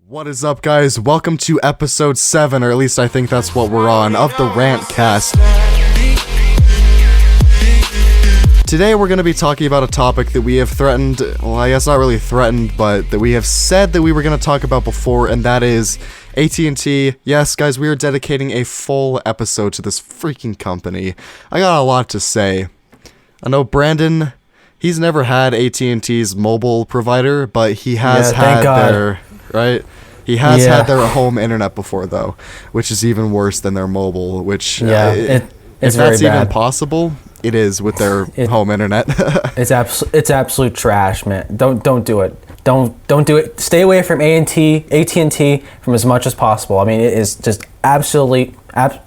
What is up, guys? Welcome to episode 7, or at least I think that's what we're on, of the Rantcast. Today we're going to be talking about a topic that we have threatened, well, I guess not really threatened, but that we have said that we were going to talk about before, and that is AT&T. Yes, guys, we are dedicating a full episode to this freaking company. I got a lot to say. I know Brandon, he's never had AT&T's mobile provider, but he has had their... Right? He has had their home internet before, though, which is even worse than their mobile, which, it's if very that's bad. even possible, it is with their home internet. It's absolute trash, man. Don't do it. Don't do it. Stay away from AT&T from as much as possible. I mean, it is just absolutely... I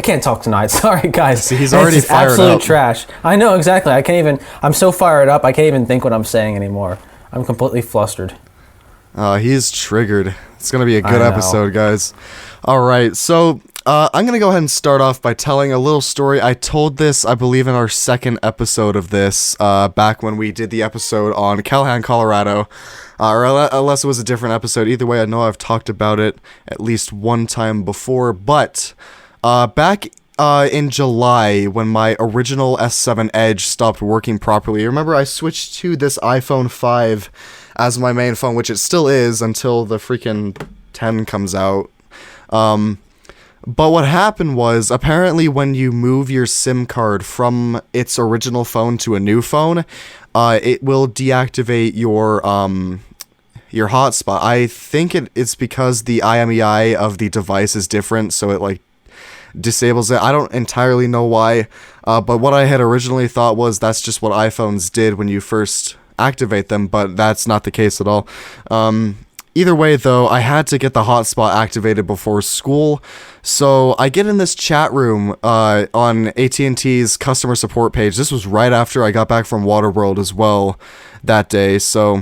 can't talk tonight. Sorry, guys. See, he's already fired absolute up. Trash. I know, exactly. I'm so fired up, I can't even think what I'm saying anymore. I'm completely flustered. He's triggered. It's going to be a good episode, guys. All right, so I'm going to go ahead and start off by telling a little story. I told this, I believe, in our second episode of this, back when we did the episode on Callahan, Colorado, or unless it was a different episode. Either way, I know I've talked about it at least one time before, but back in July, when my original S7 Edge stopped working properly, remember I switched to this iPhone 5 as my main phone, which it still is until the freaking 10 comes out. But what happened was, apparently when you move your SIM card from its original phone to a new phone, it will deactivate your hotspot. I think it's because the IMEI of the device is different, so it disables it. I don't entirely know why, but what I had originally thought was that's just what iPhones did when you first activate them, but that's not the case at all. Either way, though, I had to get the hotspot activated before school, so I get in this chat room on AT&T's customer support page. This was right after I got back from Waterworld as well that day, so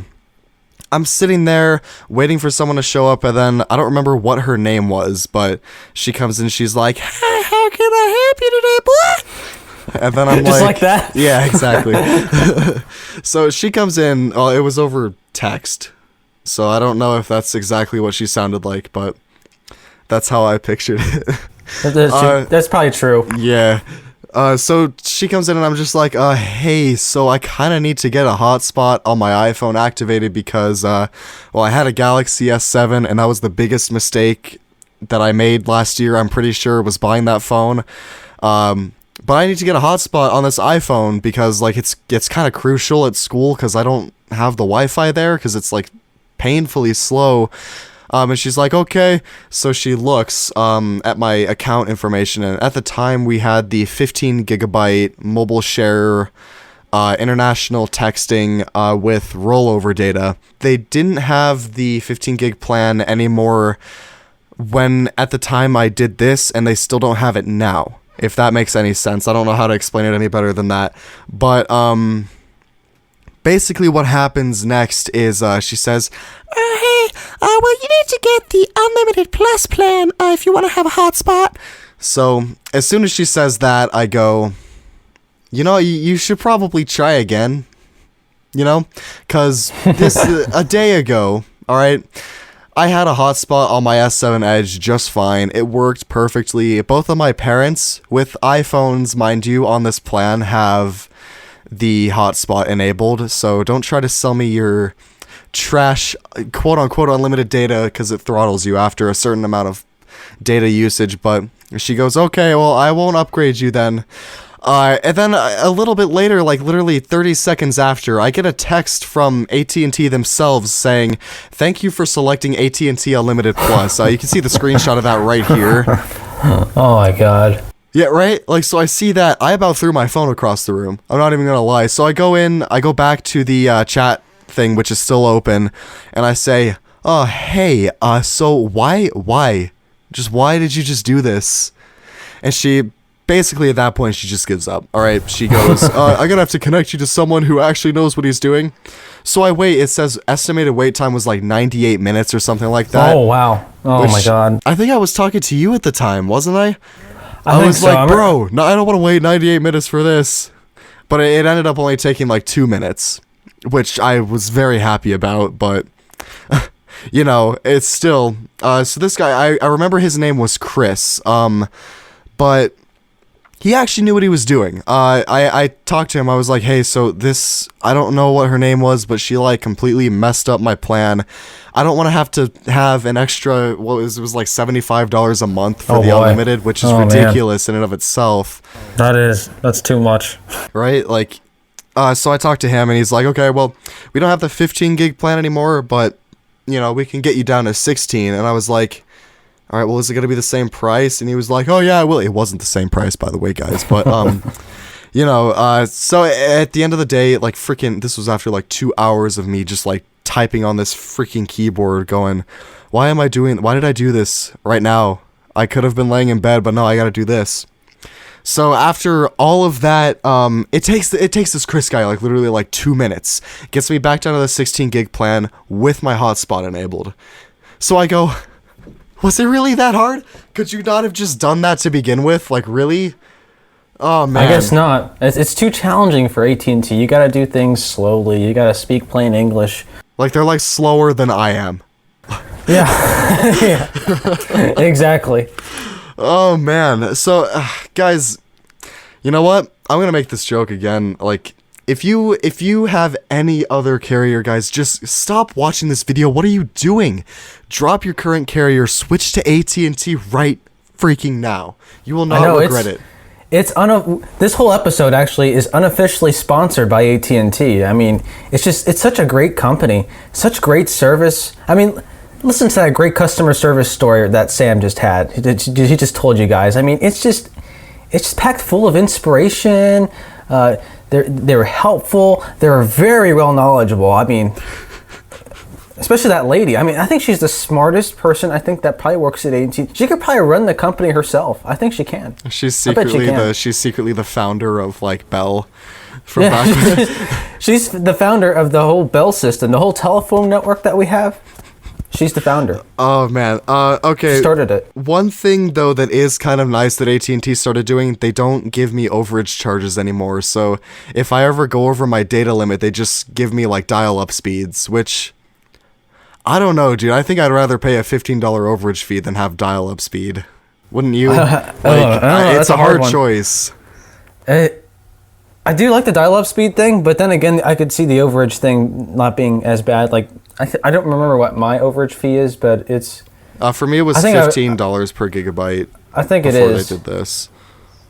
I'm sitting there waiting for someone to show up, and then I don't remember what her name was, but she comes in, she's like, "Hey, how can I help you today, boy?" And then I'm just like that? Yeah, exactly. So she comes in, it was over text, so I don't know if that's exactly what she sounded like, but that's how I pictured it. That's probably true. Yeah. So she comes in and I'm just like, hey, so I kind of need to get a hotspot on my iPhone activated because, I had a Galaxy S7 and that was the biggest mistake that I made last year. I'm pretty sure was buying that phone. But I need to get a hotspot on this iPhone because, it's kind of crucial at school because I don't have the Wi-Fi there because it's, painfully slow. And she's like, okay. So she looks at my account information, and at the time we had the 15 gigabyte mobile share international texting with rollover data. They didn't have the 15 gig plan anymore when at the time I did this, and they still don't have it now, if that makes any sense. I don't know how to explain it any better than that. But basically what happens next is she says, hey, well, you need to get the Unlimited Plus plan if you want to have a hotspot. So as soon as she says that, I go, you should probably try again, because this a day ago, all right, I had a hotspot on my S7 Edge just fine. It worked perfectly. Both of my parents, with iPhones, mind you, on this plan, have the hotspot enabled, so don't try to sell me your trash quote-unquote unlimited data because it throttles you after a certain amount of data usage. But she goes, okay, well, I won't upgrade you then. And then a little bit later, literally 30 seconds after, I get a text from AT&T themselves saying, thank you for selecting AT&T Unlimited Plus. You can see the screenshot of that right here. Oh my god. Yeah, right? So I see that. I about threw my phone across the room. I'm not even gonna lie. So I go back to the chat thing, which is still open, and I say, hey, so why did you just do this? And she, basically at that point, she just gives up. All right, she goes, I'm gonna have to connect you to someone who actually knows what he's doing. So I wait. It says estimated wait time was 98 minutes or something like that. Oh, wow. Oh my god. I think I was talking to you at the time, wasn't I? I was like, bro, no, I don't want to wait 98 minutes for this. But it ended up only taking 2 minutes, which I was very happy about. But you know, it's still, so this guy, I remember his name was Chris, but he actually knew what he was doing. I talked to him. I was like, hey, so this, I don't know what her name was, but she like completely messed up my plan. I don't want to have an extra, it was like $75 a month for the unlimited, which is ridiculous in and of itself. That's too much. Right? Like, so I talked to him and he's like, okay, well, we don't have the 15 gig plan anymore, but, you know, we can get you down to 16. And I was like, all right, well, is it going to be the same price? And he was like, oh, yeah, well, it wasn't the same price, by the way, guys. But, you know, so at the end of the day, like, freaking, this was after like 2 hours of me just like typing on this freaking keyboard going, why did I do this right now? I could have been laying in bed, but no, I got to do this. So after all of that, it takes this Chris guy like literally like 2 minutes, gets me back down to the 16 gig plan with my hotspot enabled. So I go, was it really that hard? Could you not have just done that to begin with? Like, really? Oh, man. I guess not. It's too challenging for AT&T. You gotta do things slowly. You gotta speak plain English. Like, they're, like, slower than I am. Yeah. Yeah. Exactly. Oh, man. So, guys, you know what? I'm gonna make this joke again. Like, if you have any other carrier, guys, just stop watching this video. What are you doing? Drop your current carrier, switch to AT&T right freaking now. You will not regret it. This whole episode actually is unofficially sponsored by AT&T. I mean, it's such a great company, such great service. I mean, listen to that great customer service story that Sam just had. He just told you guys. I mean, it's just packed full of inspiration. They're helpful. They're very well knowledgeable. I mean, especially that lady. I mean, I think she's the smartest person. I think that probably works at AT&T. She could probably run the company herself. I think she can. She's secretly the founder of like Bell. From back she's the founder of the whole Bell system, the whole telephone network that we have. She's the founder. Oh, man. Okay. She started it. One thing, though, that is kind of nice that AT&T started doing, they don't give me overage charges anymore. So if I ever go over my data limit, they just give me, like, dial-up speeds, which, I don't know, dude. I think I'd rather pay a $15 overage fee than have dial-up speed. Wouldn't you? It's a hard choice. I do like the dial-up speed thing, but then again, I could see the overage thing not being as bad. Like, I don't remember what my overage fee is, but it's... for me, it was $15 per gigabyte. I think it is. Before they did this.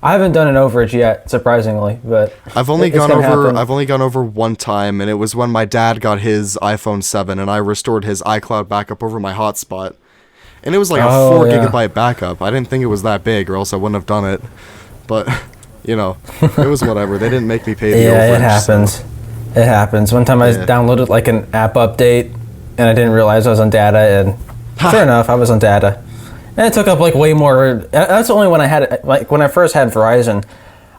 I haven't done an overage yet, surprisingly, but I've only gone over one time, and it was when my dad got his iPhone 7, and I restored his iCloud backup over my hotspot. And it was like a 4 gigabyte backup. I didn't think it was that big, or else I wouldn't have done it. But... You know, it was whatever. They didn't make me pay the overage. Yeah, it happens. So. It happens. One time I downloaded like an app update, and I didn't realize I was on data, and sure enough, I was on data. And it took up like way more. That's only when I had, like when I first had Verizon,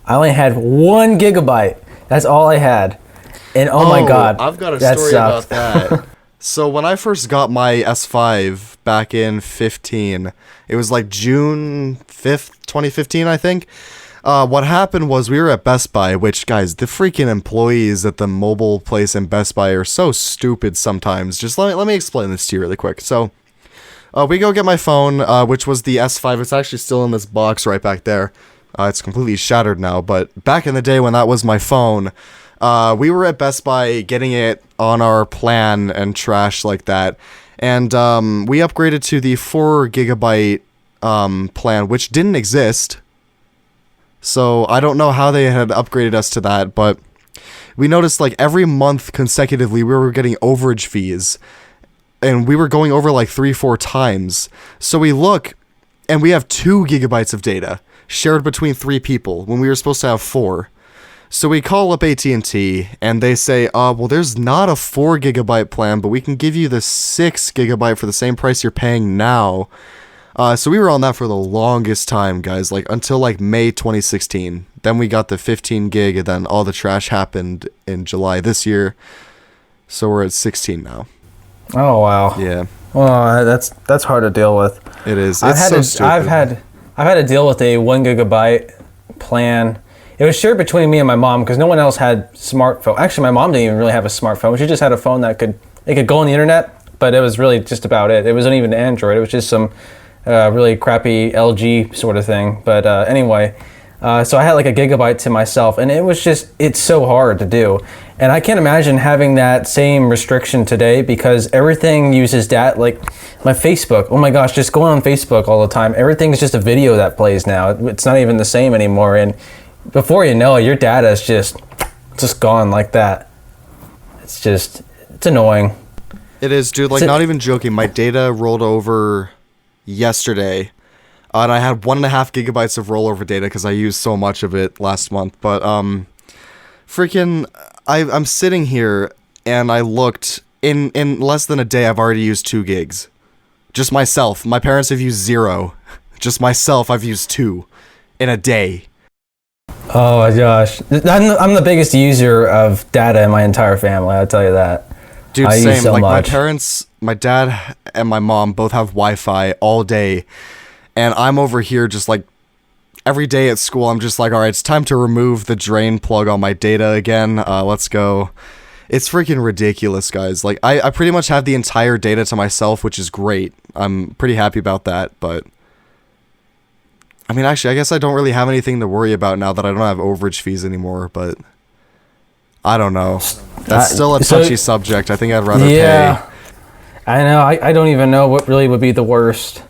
I only had 1 gigabyte. That's all I had. And oh my God. I've got a story about that. So when I first got my S5 back in 15, it was like June 5th, 2015, I think. What happened was we were at Best Buy, which, guys, the freaking employees at the mobile place in Best Buy are so stupid sometimes. Just let me explain this to you really quick. So, we go get my phone, which was the S5. It's actually still in this box right back there. It's completely shattered now, but back in the day when that was my phone, we were at Best Buy getting it on our plan and trash like that. And we upgraded to the 4 gigabyte plan, which didn't exist. So I don't know how they had upgraded us to that, but we noticed like every month consecutively we were getting overage fees, and we were going over like 3-4 times. So we look, and we have 2 gigabytes of data shared between 3 people when we were supposed to have 4. So we call up AT&T, and they say, well, there's not a 4 gigabyte plan, but we can give you the 6 gigabyte for the same price you're paying now. So we were on that for the longest time, guys, like until like May 2016. Then we got the 15 gig, and then all the trash happened in July this year. So we're at 16 now. Oh wow. Yeah. Well, that's hard to deal with. It is. I've had to deal with a 1 gigabyte plan. It was shared between me and my mom because no one else had smartphone. Actually, my mom didn't even really have a smartphone. She just had a phone that could go on the internet, but it was really just about it. It wasn't even Android. It was just some really crappy LG sort of thing. But anyway, so I had like a gigabyte to myself, and it's so hard to do. And I can't imagine having that same restriction today because everything uses data. Like my Facebook, oh my gosh, just going on Facebook all the time. Everything is just a video that plays now. It's not even the same anymore. And before you know it, your data is just gone like that. It's annoying. It is, dude. Like, not even joking. My data rolled over yesterday, and I had 1.5 gigabytes of rollover data because I used so much of it last month. But freaking, I'm sitting here and I looked in less than a day. I've already used 2 gigs. Just myself. My parents have used 0. Just myself, I've used 2 in a day. Oh my gosh, I'm the biggest user of data in my entire family. I'll tell you that. Dude, I same. use so like much. My parents, my dad and my mom both have Wi-Fi all day, and I'm over here just like every day at school. I'm just like, all right, it's time to remove the drain plug on my data again. Let's go. It's freaking ridiculous, guys. Like I pretty much have the entire data to myself, which is great. I'm pretty happy about that, but. I mean, actually, I guess I don't really have anything to worry about now that I don't have overage fees anymore, but I don't know. That's still a touchy subject. I think I'd rather pay. I know. I don't even know what really would be the worst.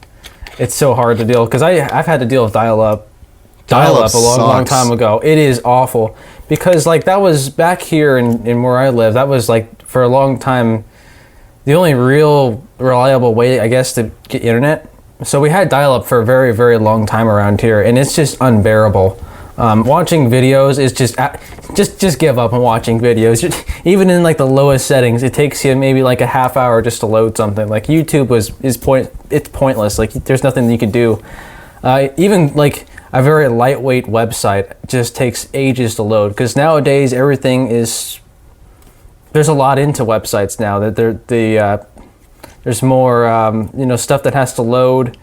It's so hard to deal, because I've had to deal with dial-up a long time ago. It is awful, because like that was back here in where I live, that was like for a long time the only real reliable way, I guess, to get internet. So we had dial-up for a very, very long time around here, and it's just unbearable. Watching videos is just give up on watching videos. Even in like the lowest settings, it takes you maybe like a half hour just to load something. Like YouTube it's pointless. Like there's nothing you can do. Even like a very lightweight website just takes ages to load, because nowadays everything is. There's a lot into websites now that there's more, stuff that has to load.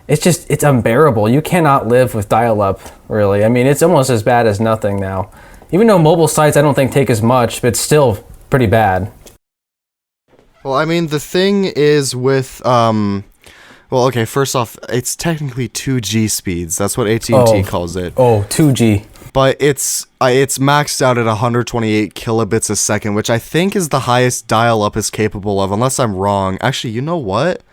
It's unbearable. You cannot live with dial-up, really. I mean, it's almost as bad as nothing now. Even though mobile sites I don't think take as much, but it's still pretty bad. Well, I mean, the thing is with, okay, first off, it's technically 2G speeds. That's what AT&T calls it. Oh, 2G. But it's maxed out at 128 kilobits a second, which I think is the highest dial-up is capable of, unless I'm wrong. Actually, you know what?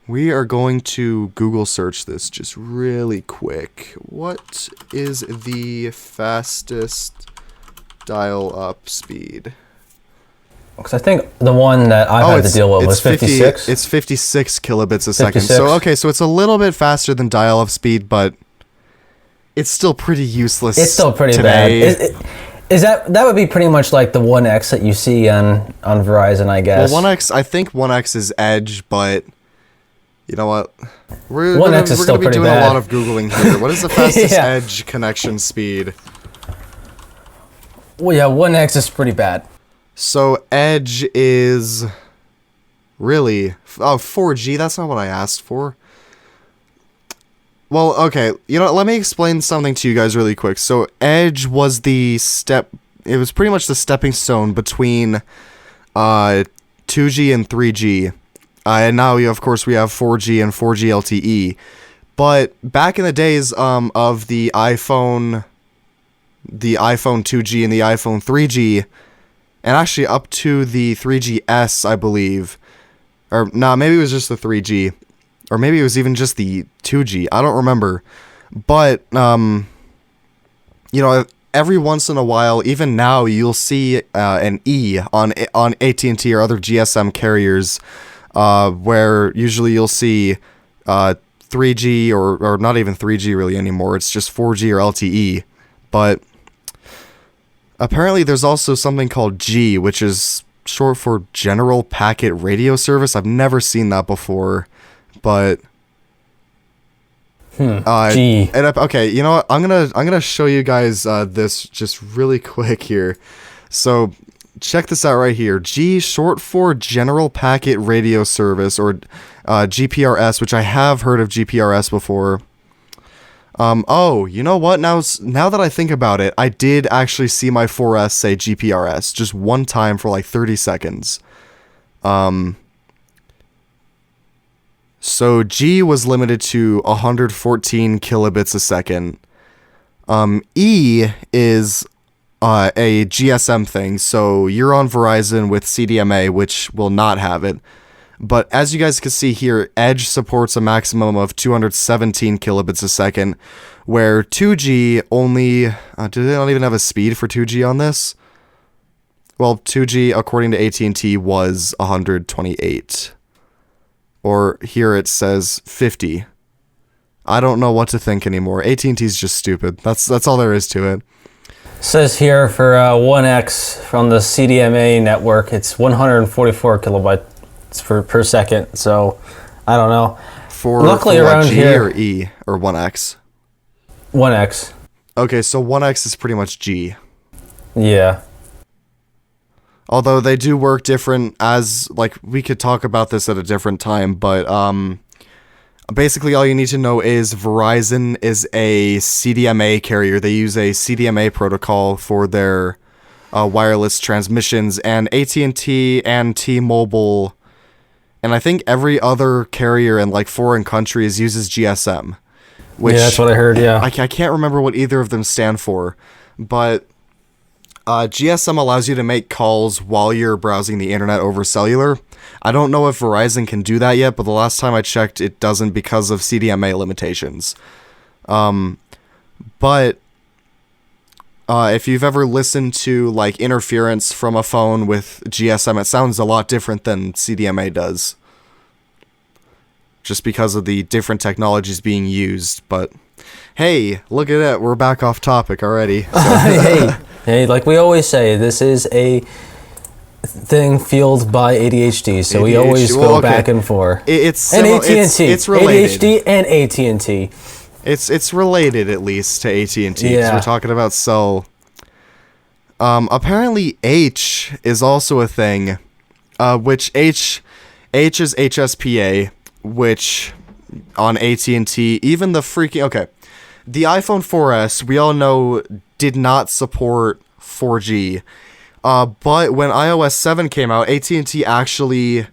We are going to Google search this just really quick. What is the fastest dial-up speed? Because I think the one that I had to deal with was 56. It's 56 kilobits a second. So it's a little bit faster than dial-up speed, but it's still pretty useless. It's still pretty today. bad. Is that would be pretty much like the 1X that you see on Verizon, I guess. Well, 1X, I think 1X is Edge, but you know what? We're 1X gonna is still be pretty doing bad. a lot of Googling here. What is the fastest Edge connection speed? Well, yeah, 1X is pretty bad. So Edge is really 4G. That's not what I asked for. Well, okay, you know, let me explain something to you guys really quick. So Edge was it was pretty much the stepping stone between 2G and 3G. And now, of course, we have 4G and 4G LTE. But back in the days of the iPhone 2G and the iPhone 3G, and actually up to the 3GS, I believe, or maybe it was just the 3G. Or maybe it was even just the 2G. I don't remember. But, every once in a while, even now, you'll see an E on AT&T or other GSM carriers, where usually you'll see 3G or not even 3G really anymore. It's just 4G or LTE. But apparently there's also something called G, which is short for General Packet Radio Service. I've never seen that before. But G. Okay, you know what? I'm gonna show you guys this just really quick here. So check this out right here. G, short for General Packet Radio Service, or GPRS, which I have heard of GPRS before. Oh, you know what? Now that I think about it, I did actually see my 4S say GPRS just one time for like 30 seconds. So G was limited to 114 kilobits a second. E is a GSM thing, so you're on Verizon with CDMA, which will not have it. But as you guys can see here, Edge supports a maximum of 217 kilobits a second, where 2G only... do they not even have a speed for 2G on this? Well, 2G, according to AT&T, was 128. Or here it says 50. I don't know what to think anymore. AT&T's just stupid. That's all there is to it. Says here for 1X from the CDMA network, it's 144 kilobytes per second. So, I don't know. Luckily for around G here, or E or 1X? 1X. Okay, so 1X is pretty much G. Yeah. Although they do work different as, like, we could talk about this at a different time, but, basically all you need to know is Verizon is a CDMA carrier. They use a CDMA protocol for their, wireless transmissions, and AT&T and T-Mobile, and I think every other carrier in, like, foreign countries uses GSM. Which, yeah, that's what I heard, yeah. I can't remember what either of them stand for, but... GSM allows you to make calls while you're browsing the internet over cellular. I don't know if Verizon can do that yet, but the last time I checked, it doesn't because of CDMA limitations. But if you've ever listened to, like, interference from a phone with GSM, it sounds a lot different than CDMA does. Just because of the different technologies being used, but... Hey, look at it, we're back off topic already. So. Hey, like we always say, this is a thing fueled by ADHD, so we always go back and forth. It's and AT&T. It's related. ADHD and AT&T. It's related at least to AT&T because Yeah. we're talking about cell. Apparently H is also a thing, which H is HSPA, which on AT&T, even the freaking the iPhone 4S, we all know, did not support 4G. But when iOS 7 came out, AT&T actually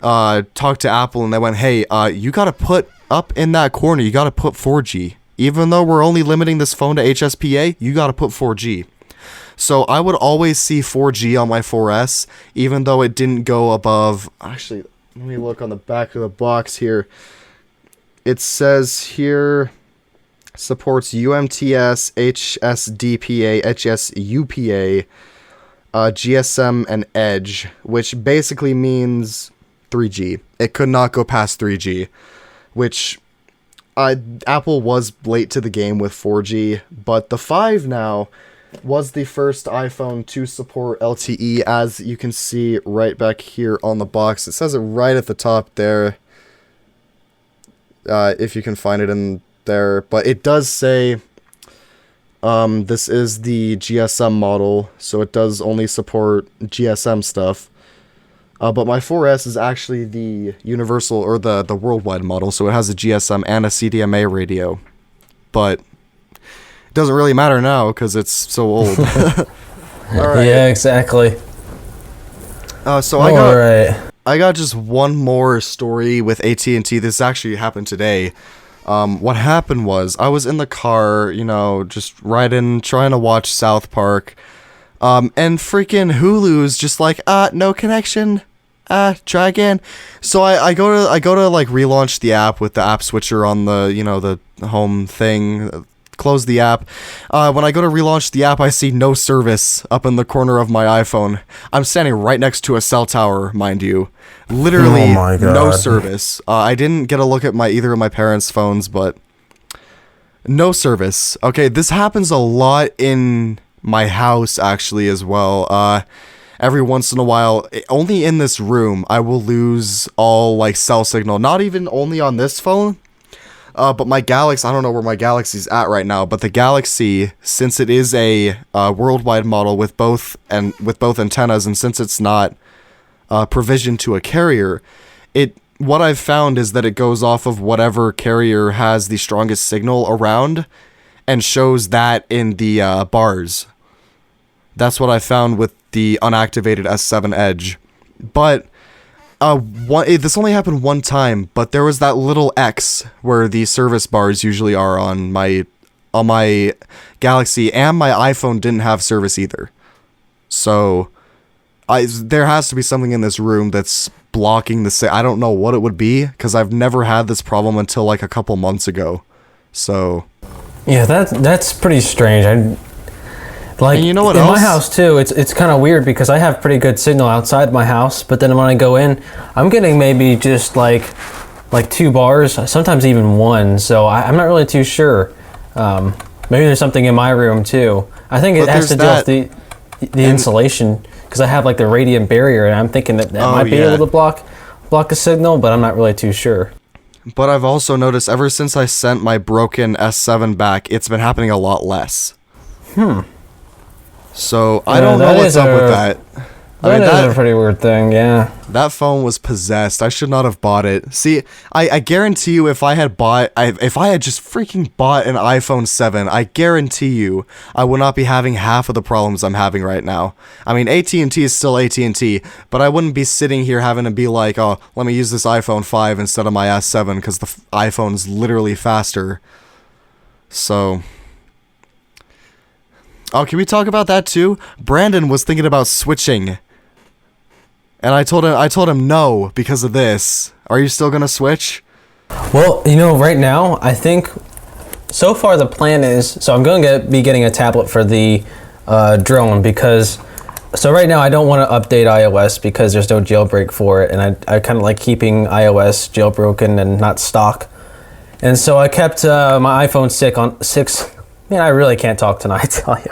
talked to Apple and they went, hey, you gotta put up in that corner, you gotta put 4G. Even though we're only limiting this phone to HSPA, you gotta put 4G. So I would always see 4G on my 4S, even though it didn't go above... Actually, let me look on the back of the box here. It says here... supports UMTS, HSDPA, HSUPA, GSM, and Edge, which basically means 3G. It could not go past 3G, which Apple was late to the game with 4G, but the 5 now was the first iPhone to support LTE, as you can see right back here on the box. It says it right at the top there, if you can find it in there, but it does say this is the GSM model, so it does only support GSM stuff, but my 4S is actually the universal or the worldwide model, so it has a GSM and a CDMA radio, but it doesn't really matter now because it's so old. All right. Yeah, exactly. So I got just one more story with AT&T. This actually happened today. What happened was, I was in the car, just riding, trying to watch South Park, and freaking Hulu's just like, no connection, try again. So I go to like relaunch the app with the app switcher on the, the home thing, close the app. When I go to relaunch the app, I see no service up in the corner of my iPhone. I'm standing right next to a cell tower, mind you. Literally, oh my God. No service. I didn't get a look at either of my parents' phones, but no service. Okay, this happens a lot in my house, actually, as well. Every once in a while, only in this room, I will lose all, like, cell signal. Not even only on this phone, but my Galaxy, I don't know where my Galaxy's at right now, but the Galaxy, since it is a worldwide model with both antennas, and since it's not provisioned to a carrier, what I've found is that it goes off of whatever carrier has the strongest signal around and shows that in the bars. That's what I found with the unactivated S7 Edge. But This only happened one time, but there was that little X where the service bars usually are on my Galaxy, and my iPhone didn't have service either. So, there has to be something in this room that's blocking the I don't know what it would be, because I've never had this problem until like a couple months ago. So, yeah, that's pretty strange. Like, and you know what in else? my house too, it's kind of weird because I have pretty good signal outside my house, but then when I go in, I'm getting maybe just like 2 bars, sometimes even 1. So I'm not really too sure. Maybe there's something in my room too. I think it has to do with the insulation, because I have like the radiant barrier, and I'm thinking that might be able to block a signal, but I'm not really too sure. But I've also noticed ever since I sent my broken S7 back, it's been happening a lot less. So, I don't know what's up with that. That is a pretty weird thing, yeah. That phone was possessed. I should not have bought it. See, I guarantee you if I had just freaking bought an iPhone 7, I guarantee you I would not be having half of the problems I'm having right now. I mean, AT&T is still AT&T, but I wouldn't be sitting here having to be like, oh, let me use this iPhone 5 instead of my S7 because the iPhone's literally faster. So... Oh, can we talk about that too? Brandon was thinking about switching. And I told him no because of this. Are you still going to switch? Well, right now, I think so far the plan is, so I'm going to be getting a tablet for the drone because, so right now I don't want to update iOS because there's no jailbreak for it, and I kind of like keeping iOS jailbroken and not stock. And so I kept my iPhone 6. Man, I really can't talk tonight, I tell you.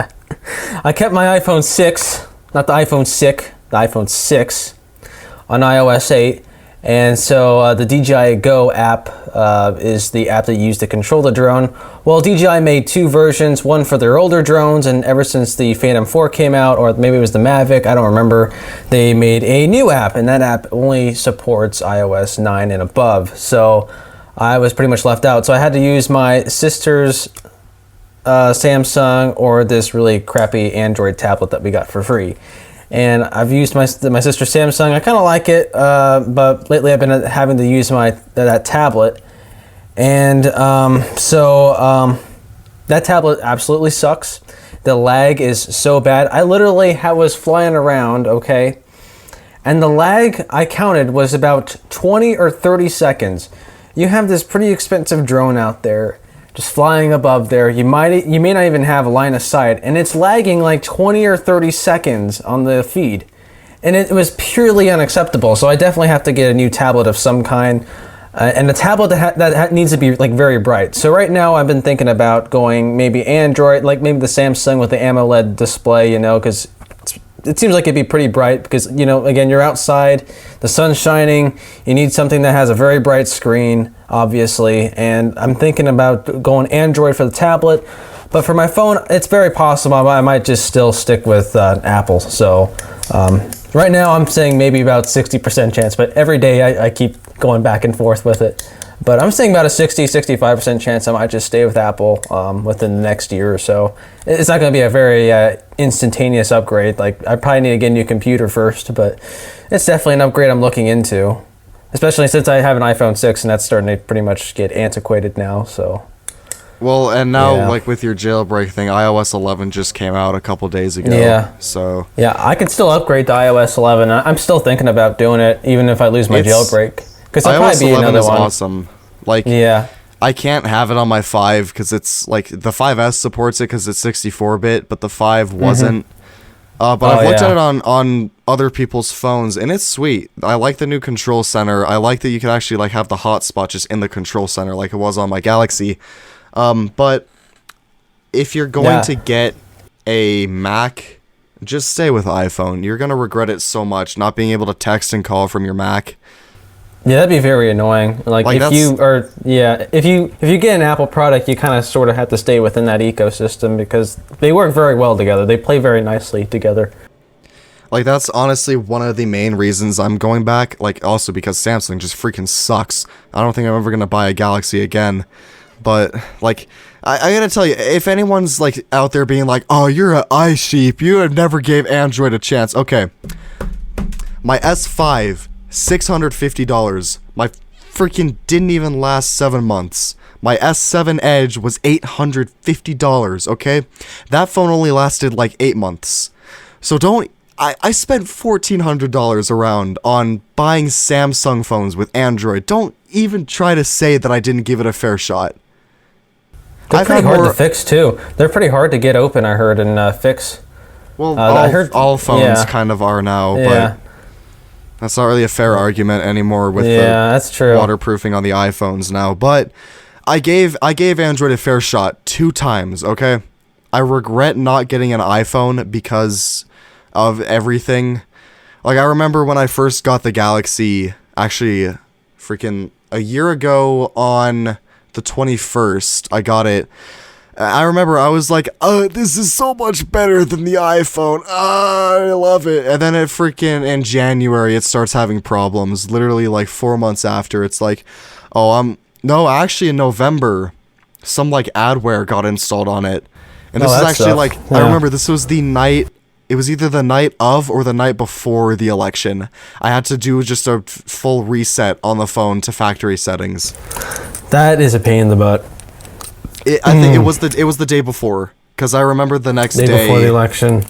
I kept my iPhone 6, not the iPhone 6, the iPhone 6 on iOS 8. And so the DJI Go app is the app that you use to control the drone. Well, DJI made 2 versions, one for their older drones, and ever since the Phantom 4 came out, or maybe it was the Mavic, I don't remember, they made a new app, and that app only supports iOS 9 and above. So I was pretty much left out. So I had to use my sister's Samsung or this really crappy Android tablet that we got for free. And I've used my sister's Samsung. I kind of like it, but lately I've been having to use that tablet. And that tablet absolutely sucks. The lag is so bad. I literally was flying around, okay? And the lag I counted was about 20 or 30 seconds. You have this pretty expensive drone out there just flying above there. You may not even have a line of sight, and it's lagging like 20 or 30 seconds on the feed, and it was purely unacceptable. So I definitely have to get a new tablet of some kind, and a tablet that needs to be like very bright. So right now I've been thinking about going maybe Android, like maybe the Samsung with the AMOLED display, because it seems like it'd be pretty bright because, again, you're outside, the sun's shining, you need something that has a very bright screen, obviously, and I'm thinking about going Android for the tablet, but for my phone, it's very possible I might just still stick with Apple. So right now I'm saying maybe about 60% chance, but every day I keep going back and forth with it. But I'm saying about a 65% chance I might just stay with Apple within the next year or so. It's not going to be a very instantaneous upgrade. Like, I probably need to get a new computer first, but it's definitely an upgrade I'm looking into. Especially since I have an iPhone 6 and that's starting to pretty much get antiquated now, so. Well, and now, like with your jailbreak thing, iOS 11 just came out a couple days ago. Yeah. So. Yeah, I could still upgrade to iOS 11. I'm still thinking about doing it, even if I lose my jailbreak. Because it'll probably be another one. Awesome. Like, I can't have it on my 5 because it's like the 5S supports it because it's 64-bit, but the 5 wasn't. But I've looked at it on other people's phones, and it's sweet. I like the new control center. I like that you can actually like have the hotspot just in the control center, like it was on my Galaxy. But if you're going to get a Mac, just stay with iPhone. You're gonna regret it so much not being able to text and call from your Mac. Yeah, that'd be very annoying. Like if you get an Apple product, you kind of sort of have to stay within that ecosystem because they work very well together. They play very nicely together. Like, that's honestly one of the main reasons I'm going back. Like, also because Samsung just freaking sucks. I don't think I'm ever gonna buy a Galaxy again. But like, I gotta tell you, if anyone's like out there being like, "Oh, you're an iSheep. You have never gave Android a chance." Okay, my S5 $650. My freaking didn't even last 7 months. My S7 Edge was $850, okay? That phone only lasted like 8 months. So I spent $1,400 around on buying Samsung phones with Android. Don't even try to say that I didn't give it a fair shot. They're pretty hard to fix too. They're pretty hard to get open, I heard, and fix. Well, I heard all phones kind of are now, but that's not really a fair argument anymore with the that's true. waterproofing on the iPhones now. But I gave Android a fair shot 2 times, okay? I regret not getting an iPhone because of everything. Like, I remember when I first got the Galaxy, actually, freaking a year ago on the 21st, I got it. I remember I was like, oh, this is so much better than the iPhone. I love it. And then it freaking, in January, it starts having problems. Literally, like, 4 months after, it's like, no, actually, in November, some, like, adware got installed on it. And this is actually, like, I remember this was the night, it was either the night of or the night before the election. I had to do just a full reset on the phone to factory settings. That is a pain in the butt. I think it was the day before, because I remember the next day before the election.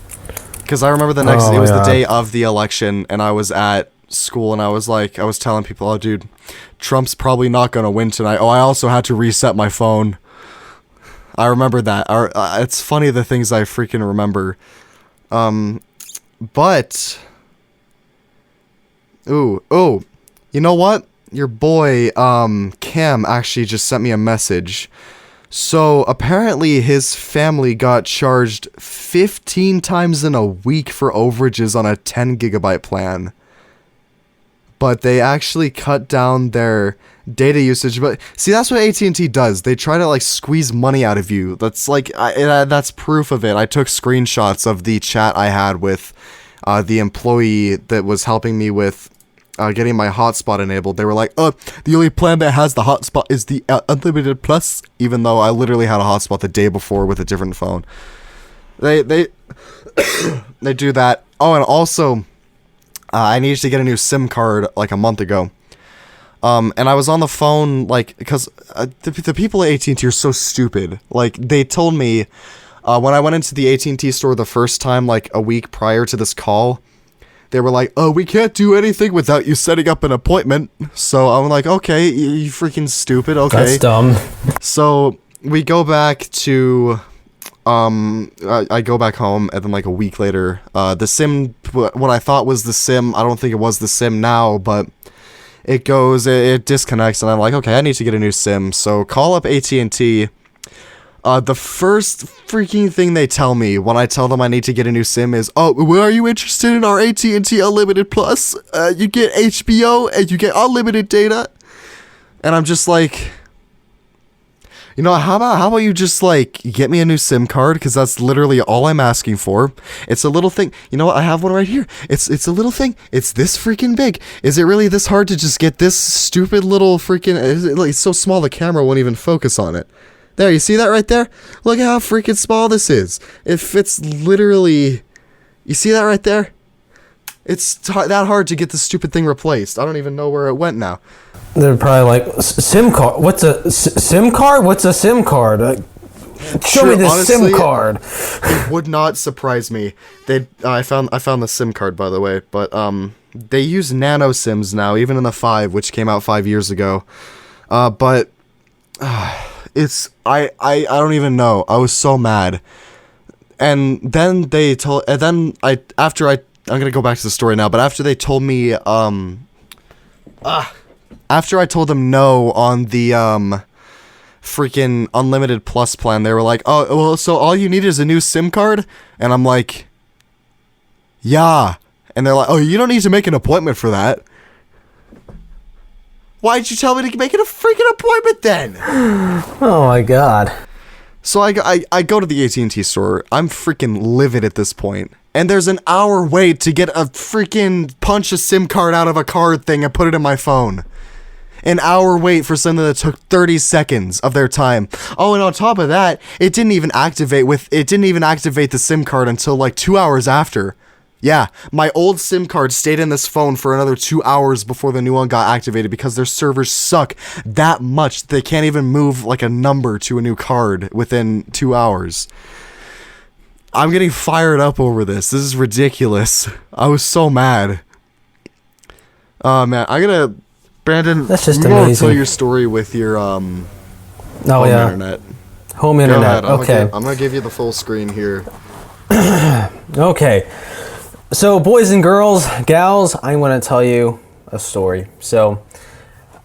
Because I remember it was the day of the election, and I was at school, and I was telling people, oh, dude, Trump's probably not gonna win tonight. Oh, I also had to reset my phone. I remember that. It's funny the things I freaking remember. But you know what? Your boy Cam actually just sent me a message. So apparently his family got charged 15 times in a week for overages on a 10 gigabyte plan. But they actually cut down their data usage. But see, that's what AT&T does. They try to like squeeze money out of you. That's like that's proof of it. I took screenshots of the chat I had with the employee that was helping me with getting my hotspot enabled. They were like, the only plan that has the hotspot is the Unlimited Plus, even though I literally had a hotspot the day before with a different phone. They they do that. Oh, and also, I needed to get a new SIM card like a month ago. And I was on the phone, like, because the people at AT&T are so stupid. Like, they told me, when I went into the AT&T store the first time, like, a week prior to this call, they were like, oh, we can't do anything without you setting up an appointment. So I'm like, okay, you freaking stupid, okay. That's dumb. So we go back to, I go back home, and then like a week later, the SIM, what I thought was the SIM, I don't think it was the SIM now, but it disconnects, and I'm like, okay, I need to get a new SIM. So call up AT&T. The first freaking thing they tell me when I tell them I need to get a new SIM is, oh, well, are you interested in our AT&T Unlimited Plus? You get HBO and you get unlimited data. And I'm just like, you know, how about you just like get me a new SIM card, because that's literally all I'm asking for. It's a little thing. You know what? I have one right here. It's a little thing. It's this freaking big. Is it really this hard to just get this stupid little freaking? It's so small the camera won't even focus on it. There, you see that right there? Look at how freaking small this is. It fits literally... You see that right there? It's that hard to get this stupid thing replaced. I don't even know where it went now. They're probably like, SIM card? What's a SIM card? What's a SIM card? Show me this SIM card. It would not surprise me. I found the SIM card, by the way, but they use nano SIMs now, even in the 5, which came out 5 years ago. But it's I don't even know. I was so mad. And then they told, and then I'm gonna go back to the story now, but after they told me, after I told them no on the, freaking Unlimited Plus plan, they were like, oh, well, so all you need is a new SIM card? And I'm like, yeah. And they're like, oh, you don't need to make an appointment for that. Why'd you tell me to make it a freaking appointment then? Oh my god. So I go to the AT&T store. I'm freaking livid at this point. And there's an hour wait to get a freaking punch a SIM card out of a card thing and put it in my phone. An hour wait for something that took 30 seconds of their time. Oh, and on top of that, it didn't even activate the SIM card until like 2 hours after. Yeah, my old SIM card stayed in this phone for another 2 hours before the new one got activated because their servers suck that much. They can't even move like a number to a new card within 2 hours. I'm getting fired up over this. This is ridiculous. I was so mad. Oh man, Brandon, That's just you want to amazing. tell your story with your home internet. Home Go internet. ahead. Okay. I'm gonna give you the full screen here. Okay. So, boys and girls, gals, I want to tell you a story. So,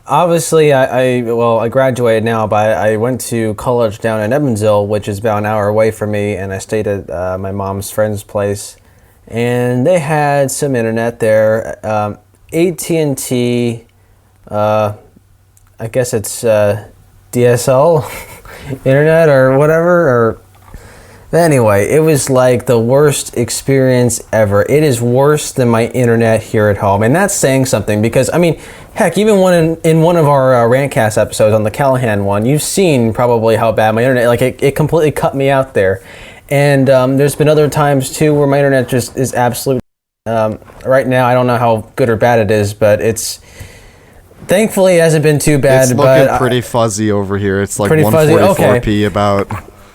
obviously, I graduated now, but I went to college down in Evansville, which is about an hour away from me, and I stayed at my mom's friend's place, and they had some internet there. AT&T, I guess it's DSL internet or whatever, anyway, it was like the worst experience ever. It is worse than my internet here at home. And that's saying something because, I mean, heck, even in one of our Rantcast episodes on the Callahan one, you've seen probably how bad my internet, like it completely cut me out there. And there's been other times too where my internet just is absolute. Right now, I don't know how good or bad it is, but thankfully it hasn't been too bad. It's looking pretty fuzzy over here. It's like 144p about.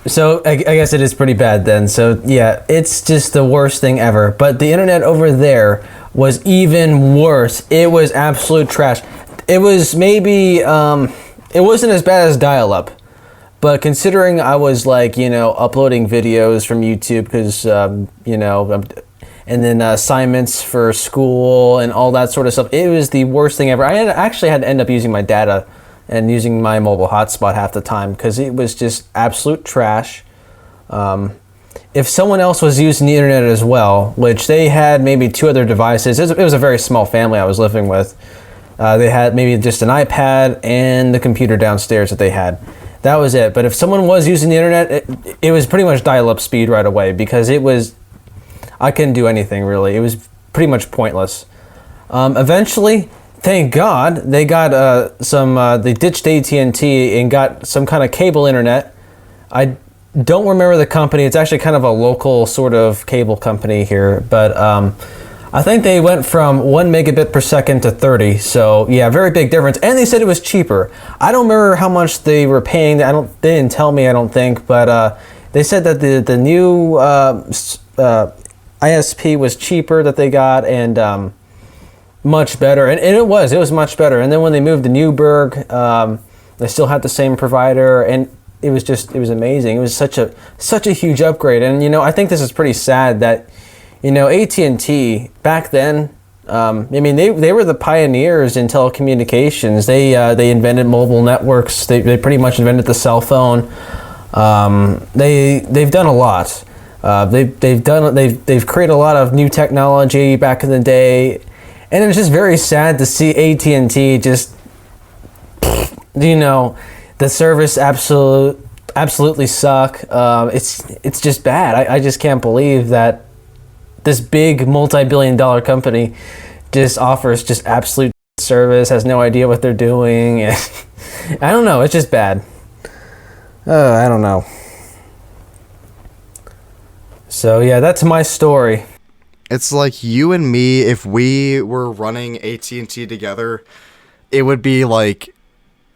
So I guess it is pretty bad then. So yeah, it's just the worst thing ever. But the internet over there was even worse. It was absolute trash. It was maybe, it wasn't as bad as dial-up. But considering I was like, uploading videos from YouTube because, and then assignments for school and all that sort of stuff, it was the worst thing ever. I actually had to end up using my data and using my mobile hotspot half the time because it was just absolute trash. If someone else was using the internet as well, which they had maybe 2 other devices, it was a very small family I was living with. They had maybe just an iPad and the computer downstairs that they had. That was it. But if someone was using the internet, it was pretty much dial-up speed right away because I couldn't do anything really. It was pretty much pointless. Eventually, thank God, they got they ditched AT&T and got some kind of cable internet. I don't remember the company. It's actually kind of a local sort of cable company here, but I think they went from 1 megabit per second to 30. So yeah, very big difference. And they said it was cheaper. I don't remember how much they were paying. They didn't tell me, I don't think, but they said that the new ISP was cheaper that they got and much better, and it was much better. And then when they moved to Newburgh, they still had the same provider, and it was amazing. It was such a huge upgrade. And I think this is pretty sad that AT&T back then, they were the pioneers in telecommunications. They invented mobile networks. They pretty much invented the cell phone. They've done a lot. They've created a lot of new technology back in the day. And it's just very sad to see AT&T just, the service absolutely suck. It's just bad. I just can't believe that this big multi-billion-dollar company just offers just absolute service, has no idea what they're doing. I don't know. It's just bad. I don't know. So yeah, that's my story. It's like you and me, if we were running AT&T together, it would be like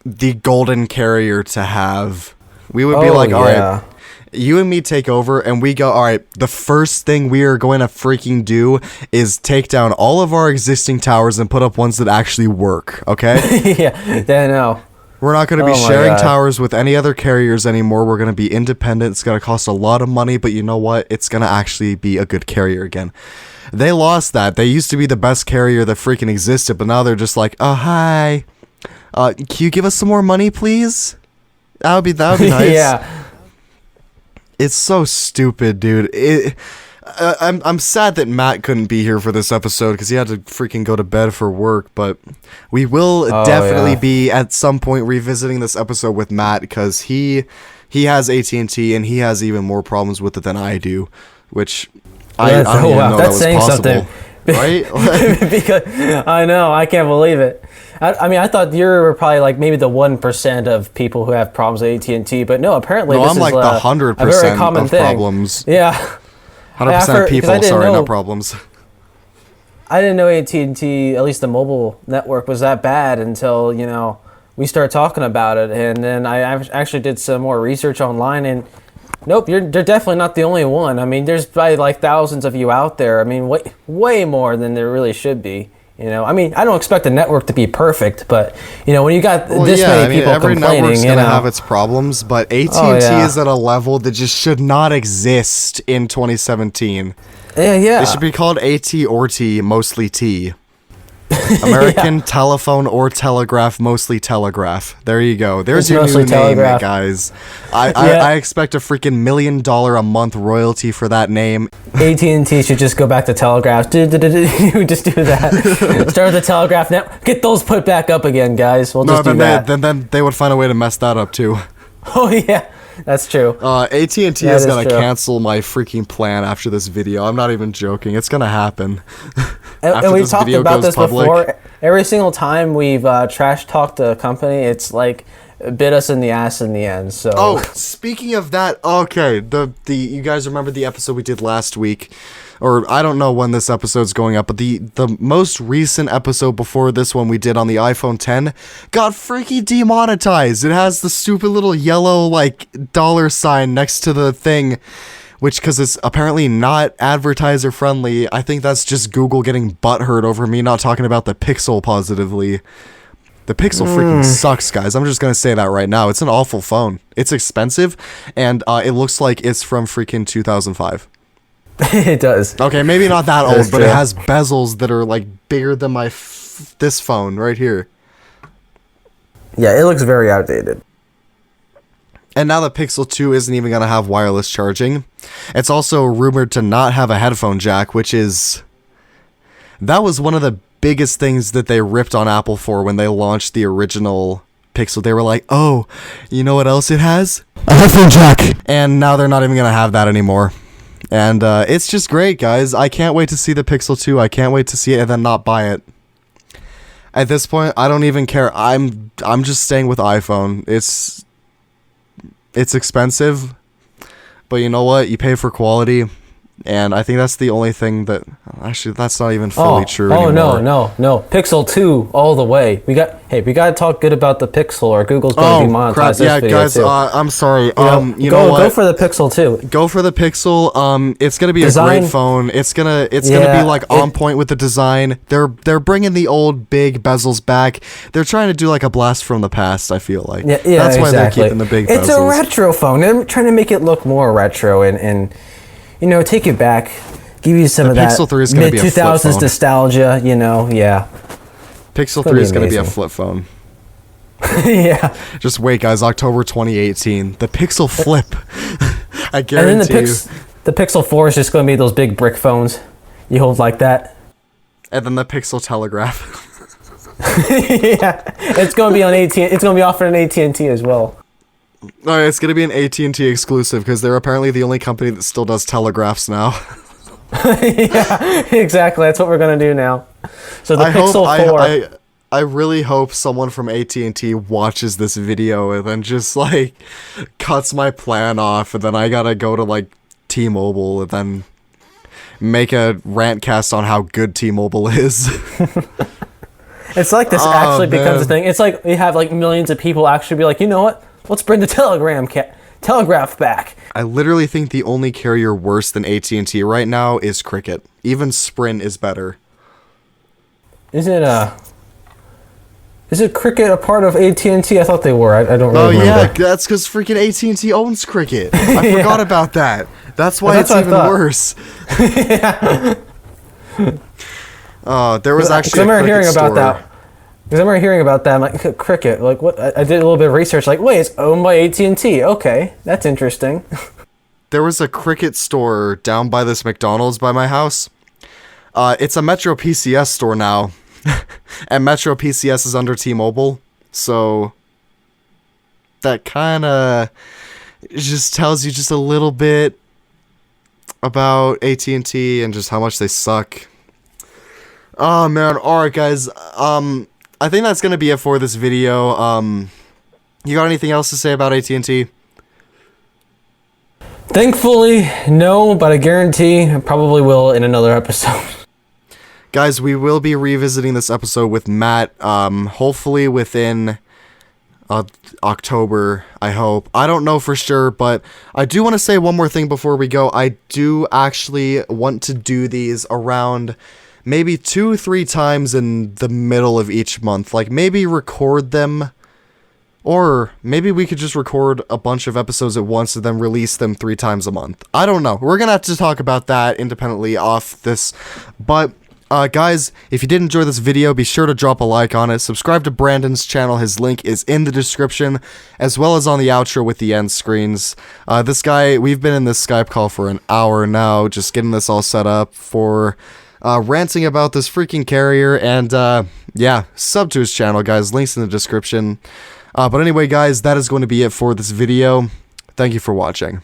the golden carrier to have. We would be like, all right, you and me take over, and we go, all right, the first thing we are going to freaking do is take down all of our existing towers and put up ones that actually work, okay? Yeah, I know. We're not going to be sharing towers with any other carriers anymore. We're going to be independent. It's going to cost a lot of money, but you know what? It's going to actually be a good carrier again. They lost that. They used to be the best carrier that freaking existed, but now they're just like, oh, hi. Can you give us some more money, please? That would be nice. Yeah. It's so stupid, dude. I'm sad that Matt couldn't be here for this episode because he had to freaking go to bed for work, but we will definitely be at some point revisiting this episode with Matt because he has AT&T and he has even more problems with it than I do, which I don't even know that was possible. Something. Right? Because I know, I can't believe it. I thought you were probably like maybe the 1% of people who have problems with AT&T, but no, apparently this I'm like the 100% a very common of thing. problems. Yeah. 100% of people, sorry, no problems. I didn't know AT&T, at least the mobile network, was that bad until, we started talking about it. And then I actually did some more research online, and nope, they're definitely not the only one. I mean, there's probably like thousands of you out there. I mean, way more than there really should be. I mean, I don't expect the network to be perfect, but when you got many people every complaining, network's gonna have its problems, but AT&T is at a level that just should not exist in 2017. Yeah. It should be called AT or T, mostly T. American Telephone or Telegraph, mostly Telegraph. There you go. There's your new name, guys. I expect a freaking $1 million a month royalty for that name. AT&T should just go back to Telegraph. Just do that. Start the Telegraph now. Get those put back up again, guys. We'll just do that. Then they would find a way to mess that up too. Oh yeah. That's true. AT&T is going to cancel my freaking plan after this video. I'm not even joking. It's going to happen. And we've talked about this before. Every single time we've trash talked a company, it's like bit us in the ass in the end. So. Speaking of that, okay, the you guys remember the episode we did last week? Or I don't know when this episode's going up, but the most recent episode before this one we did on the iPhone 10 got freaking demonetized. It has the stupid little yellow dollar sign next to the thing, which, because it's apparently not advertiser friendly, I think that's just Google getting butthurt over me not talking about the Pixel positively. The Pixel freaking sucks, guys. I'm just going to say that right now. It's an awful phone. It's expensive, and it looks like it's from freaking 2005. It does. Okay, maybe not that old, but it has bezels that are bigger than this phone right here. Yeah, it looks very outdated. And now the Pixel 2 isn't even going to have wireless charging. It's also rumored to not have a headphone jack, that was one of the biggest things that they ripped on Apple for when they launched the original Pixel. They were like, oh, you know what else it has? A headphone jack! And now they're not even going to have that anymore. And it's just great, guys. I can't wait to see the Pixel 2. I can't wait to see it and then not buy it. At this point, I don't even care. I'm just staying with iPhone. It's expensive, but you know what? You pay for quality, and I think that's the only thing that... Actually, that's not even fully true anymore. No. Pixel 2 all the way. We got to talk good about the Pixel, or Google's going to demonetize this video guys, too. I'm sorry. You know what? Go for the Pixel 2. Go for the Pixel. It's gonna be a great phone. It's gonna be on point with the design. They're bringing the old big bezels back. They're trying to do a blast from the past. I feel like. Yeah, that's why they're keeping the big bezels. It's a retro phone. They're trying to make it look more retro and take it back. Give you some of that mid 2000s nostalgia. Pixel 3 is gonna be a flip phone. Yeah. Just wait, guys. October 2018. The Pixel Flip. I guarantee you. The Pixel 4 is just going to be those big brick phones you hold like that. And then the Pixel Telegraph. Yeah. It's going to be on AT&T. It's going to be offered on AT&T as well. No, it's going to be an AT&T exclusive because they're apparently the only company that still does telegraphs now. Yeah, exactly. That's what we're going to do now. So the Pixel 4... I really hope someone from AT&T watches this video and then just cuts my plan off, and then I gotta go to T-Mobile and then make a rantcast on how good T-Mobile is. It's like this actually becomes a thing. It's like we have millions of people actually be like, you know what? Let's bring the telegraph back. I literally think the only carrier worse than AT&T right now is Cricket. Even Sprint is better. Is it Cricket a part of AT&T? I thought they were. I don't really remember. Yeah, that's because freaking AT&T owns Cricket. I forgot about that. That's why it's even worse. Yeah. There was actually I remember hearing about that. Because I remember hearing about that. I'm like, Cricket. What? I did a little bit of research. Wait, it's owned by AT&T. Okay, that's interesting. There was a Cricket store down by this McDonald's by my house. It's a Metro PCS store now. And Metro PCS is under T-Mobile, so that kind of just tells you just a little bit about AT&T and just how much they suck. Oh man, alright guys, I think that's gonna be it for this video. You got anything else to say about AT&T? Thankfully, no, but I guarantee I probably will in another episode. guys, we will be revisiting this episode with Matt, hopefully within October, I hope. I don't know for sure, but I do want to say one more thing before we go. I do actually want to do these around maybe 2-3 times in the middle of each month. Like, maybe record them, or maybe we could just record a bunch of episodes at once and then release them 3 times a month. I don't know. We're gonna have to talk about that independently off this, but guys, if you did enjoy this video, be sure to drop a like on it. Subscribe to Brandon's channel. His link is in the description, as well as on the outro with the end screens. This guy, we've been in this Skype call for an hour now, just getting this all set up for ranting about this freaking carrier. And yeah, sub to his channel, guys. Links in the description. But anyway, guys, that is going to be it for this video. Thank you for watching.